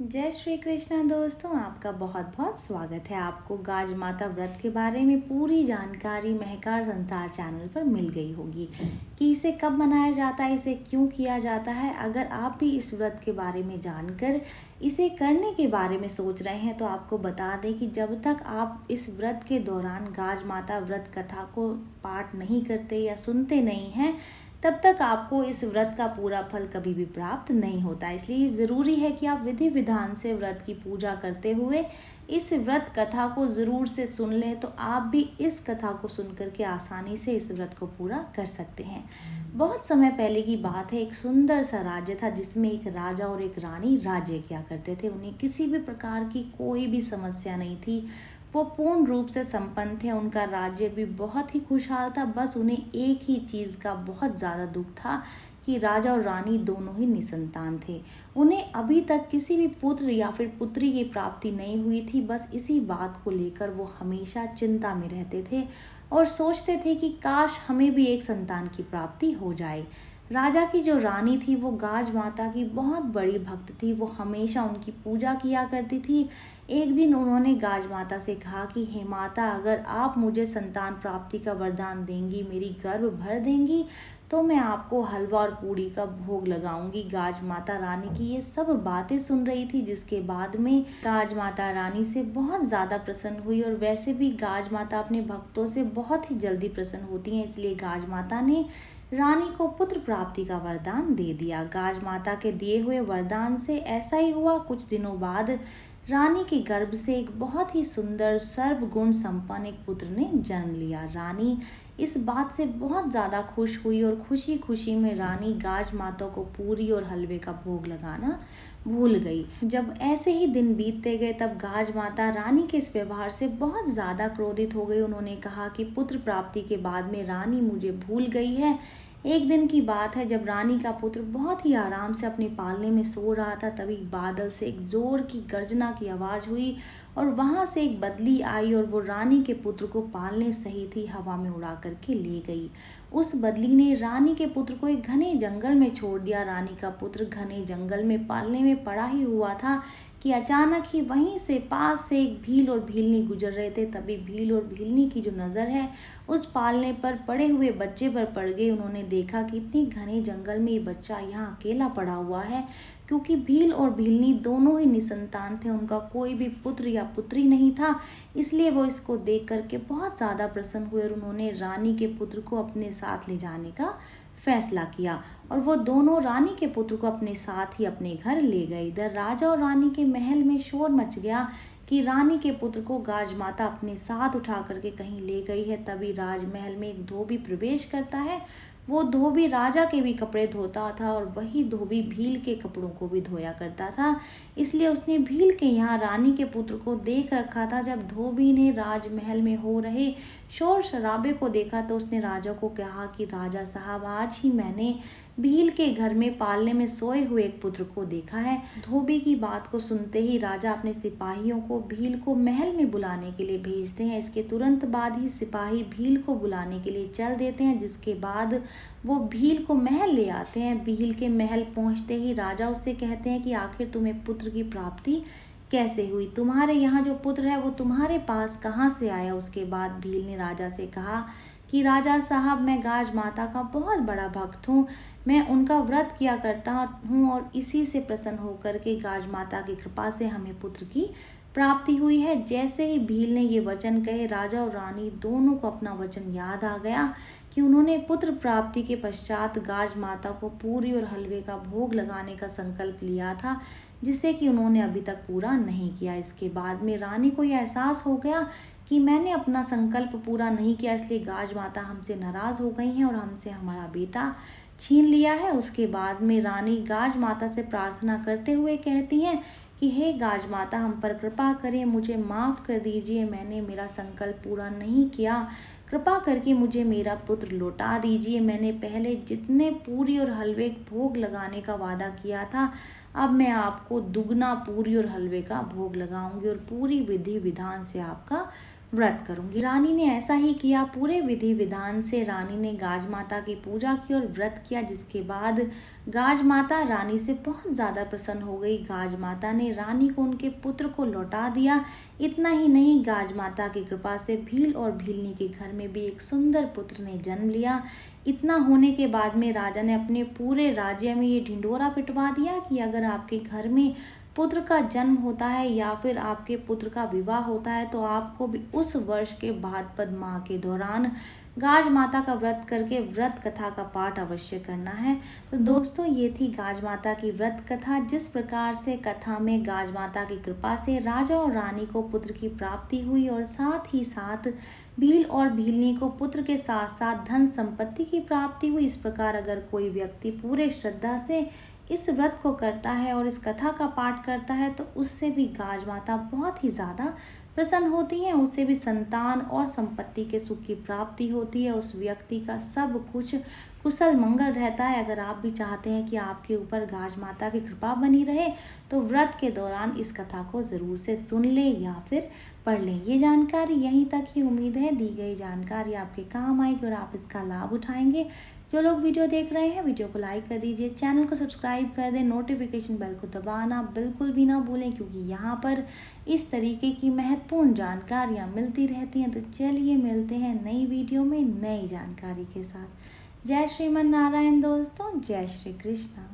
जय श्री कृष्णा दोस्तों, आपका बहुत बहुत स्वागत है। आपको गाज माता व्रत के बारे में पूरी जानकारी महकार संसार चैनल पर मिल गई होगी कि इसे कब मनाया जाता है, इसे क्यों किया जाता है। अगर आप भी इस व्रत के बारे में जानकर इसे करने के बारे में सोच रहे हैं तो आपको बता दें कि जब तक आप इस व्रत के दौरान गाज माता व्रत कथा को पाठ नहीं करते या सुनते नहीं हैं, तब तक आपको इस व्रत का पूरा फल कभी भी प्राप्त नहीं होता। इसलिए ज़रूरी है कि आप विधि विधान से व्रत की पूजा करते हुए इस व्रत कथा को ज़रूर से सुन लें, तो आप भी इस कथा को सुनकर के आसानी से इस व्रत को पूरा कर सकते हैं। बहुत समय पहले की बात है, एक सुंदर सा राज्य था जिसमें एक राजा और एक रानी राज्य किया करते थे। उन्हें किसी भी प्रकार की कोई भी समस्या नहीं थी, वो पूर्ण रूप से संपन्न थे। उनका राज्य भी बहुत ही खुशहाल था। बस उन्हें एक ही चीज़ का बहुत ज़्यादा दुख था कि राजा और रानी दोनों ही निसंतान थे। उन्हें अभी तक किसी भी पुत्र या फिर पुत्री की प्राप्ति नहीं हुई थी। बस इसी बात को लेकर वो हमेशा चिंता में रहते थे और सोचते थे कि काश हमें भी एक संतान की प्राप्ति हो जाए। राजा की जो रानी थी वो गाज माता की बहुत बड़ी भक्त थी। वो हमेशा उनकी पूजा किया करती थी। एक दिन उन्होंने गाज माता से कहा कि हे माता, अगर आप मुझे संतान प्राप्ति का वरदान देंगी, मेरी गर्भ भर देंगी, तो मैं आपको हलवा और पूड़ी का भोग लगाऊंगी। गाज माता रानी की ये सब बातें सुन रही थी, जिसके बाद में गाज माता रानी से बहुत ज़्यादा प्रसन्न हुई। और वैसे भी गाज माता अपने भक्तों से बहुत ही जल्दी प्रसन्न होती हैं, इसलिए गाज माता ने रानी को पुत्र प्राप्ति का वरदान दे दिया। गाज माता के दिए हुए वरदान से ऐसा ही हुआ। कुछ दिनों बाद रानी के गर्भ से एक बहुत ही सुंदर सर्वगुण संपन्न एक पुत्र ने जन्म लिया। रानी इस बात से बहुत ज़्यादा खुश हुई और खुशी खुशी में रानी गाज माता को पूरी और हलवे का भोग लगाना भूल गई। जब ऐसे ही दिन बीतते गए तब गाज माता रानी के इस व्यवहार से बहुत ज़्यादा क्रोधित हो गई। उन्होंने कहा कि पुत्र प्राप्ति के बाद में रानी मुझे भूल गई है। एक दिन की बात है, जब रानी का पुत्र बहुत ही आराम से अपने पालने में सो रहा था, तभी बादल से एक जोर की गर्जना की आवाज़ हुई और वहां से एक बदली आई और वो रानी के पुत्र को पालने सहित ही हवा में उड़ा करके ले गई। उस बदली ने रानी के पुत्र को एक घने जंगल में छोड़ दिया। रानी का पुत्र घने जंगल में पालने में पड़ा ही हुआ था कि अचानक ही वहीं से पास से एक भील और भीलनी गुजर रहे थे। तभी भील और भीलनी की जो नज़र है उस पालने पर पड़े हुए बच्चे पर पड़ गई। उन्होंने देखा कि इतनी घने जंगल में ये बच्चा यहाँ अकेला पड़ा हुआ है, क्योंकि भील और भीलनी दोनों ही निसंतान थे। उनका कोई भी पुत्र या पुत्री नहीं था। इसलिए वो इसको देख करके बहुत ज़्यादा प्रसन्न हुए और उन्होंने रानी के पुत्र को अपने साथ ले जाने का फैसला किया और वो दोनों रानी के पुत्र को अपने साथ ही अपने घर ले गए। इधर राजा और रानी के महल में शोर मच गया कि रानी के पुत्र को गाज माता अपने साथ उठा करके कहीं ले गई है। तभी राजमहल में एक धोबी प्रवेश करता है। वो धोबी राजा के भी कपड़े धोता था और वही धोबी भील के कपड़ों को भी धोया करता था। इसलिए उसने भील के यहाँ रानी के पुत्र को देख रखा था। जब धोबी ने राजमहल में हो रहे शोर शराबे को देखा तो उसने राजा को कहा कि राजा साहब, आज ही मैंने भील के घर में पालने में सोए हुए एक पुत्र को देखा है। धोबी की बात को सुनते ही राजा अपने सिपाहियों को भील को महल में बुलाने के लिए भेजते हैं। इसके तुरंत बाद ही सिपाही भील को बुलाने के लिए चल देते हैं, जिसके बाद वो भील को महल ले आते हैं। भील के महल पहुंचते ही राजा उससे कहते हैं कि आखिर तुम्हें पुत्र की प्राप्ति कैसे हुई, तुम्हारे यहाँ जो पुत्र है वो तुम्हारे पास कहाँ से आया। उसके बाद भील ने राजा से कहा कि राजा साहब, मैं गाज माता का बहुत बड़ा भक्त हूँ, मैं उनका व्रत किया करता हूँ और इसी से प्रसन्न होकर के गाज माता की कृपा से हमें पुत्र की प्राप्ति हुई है। जैसे ही भील ने ये वचन कहे, राजा और रानी दोनों को अपना वचन याद आ गया कि उन्होंने पुत्र प्राप्ति के पश्चात गाज माता को पूरी और हलवे का भोग लगाने का संकल्प लिया था, जिसे कि उन्होंने अभी तक पूरा नहीं किया। इसके बाद में रानी को यह एहसास हो गया कि मैंने अपना संकल्प पूरा नहीं किया, इसलिए गाज माता हमसे नाराज़ हो गई हैं और हमसे हमारा बेटा छीन लिया है। उसके बाद में रानी गाज माता से प्रार्थना करते हुए कहती हैं कि हे गाज माता, हम पर कृपा करें, मुझे माफ़ कर दीजिए, मैंने मेरा संकल्प पूरा नहीं किया, कृपा करके मुझे मेरा पुत्र लौटा दीजिए। मैंने पहले जितने पूरी और हलवे भोग लगाने का वादा किया था, अब मैं आपको दुगना पूरी और हलवे का भोग लगाऊंगी और पूरी विधि विधान से आपका व्रत करूंगी। रानी ने ऐसा ही किया। पूरे विधि विधान से रानी ने गाज माता की पूजा की और व्रत किया, जिसके बाद गाज माता रानी से बहुत ज़्यादा प्रसन्न हो गई। गाज माता ने रानी को उनके पुत्र को लौटा दिया। इतना ही नहीं, गाज माता की कृपा से भील और भीलनी के घर में भी एक सुंदर पुत्र ने जन्म लिया। इतना होने के बाद में राजा ने अपने पूरे राज्य में ये ढिंढोरा पिटवा दिया कि अगर आपके घर में पुत्र का जन्म होता है या फिर आपके पुत्र का विवाह होता है तो आपको भी उस वर्ष के भाद्रपद माह के दौरान गाज माता का व्रत करके व्रत कथा का पाठ अवश्य करना है। तो दोस्तों, ये थी गाज माता की व्रत कथा। जिस प्रकार से कथा में गाज माता की कृपा से राजा और रानी को पुत्र की प्राप्ति हुई और साथ ही साथ भील और भीलनी को पुत्र के साथ साथ धन संपत्ति की प्राप्ति हुई, इस प्रकार अगर कोई व्यक्ति पूरे श्रद्धा से इस व्रत को करता है और इस कथा का पाठ करता है तो उससे भी गाज माता बहुत ही ज़्यादा प्रसन्न होती हैं। उससे भी संतान और संपत्ति के सुख की प्राप्ति होती है। उस व्यक्ति का सब कुछ कुशल मंगल रहता है। अगर आप भी चाहते हैं कि आपके ऊपर गाज माता की कृपा बनी रहे तो व्रत के दौरान इस कथा को ज़रूर से सुन लें या फिर पढ़ लें। ये जानकारी यहीं तक ही। उम्मीद है दी गई जानकारी आपके काम आएगी और आप इसका लाभ उठाएंगे। जो लोग वीडियो देख रहे हैं, वीडियो को लाइक कर दीजिए, चैनल को सब्सक्राइब कर दें, नोटिफिकेशन बेल को दबाना बिल्कुल भी ना भूलें, क्योंकि यहाँ पर इस तरीके की महत्वपूर्ण जानकारियाँ मिलती रहती हैं। तो चलिए मिलते हैं नई वीडियो में नई जानकारी के साथ। जय श्रीमन नारायण दोस्तों, जय श्री कृष्ण।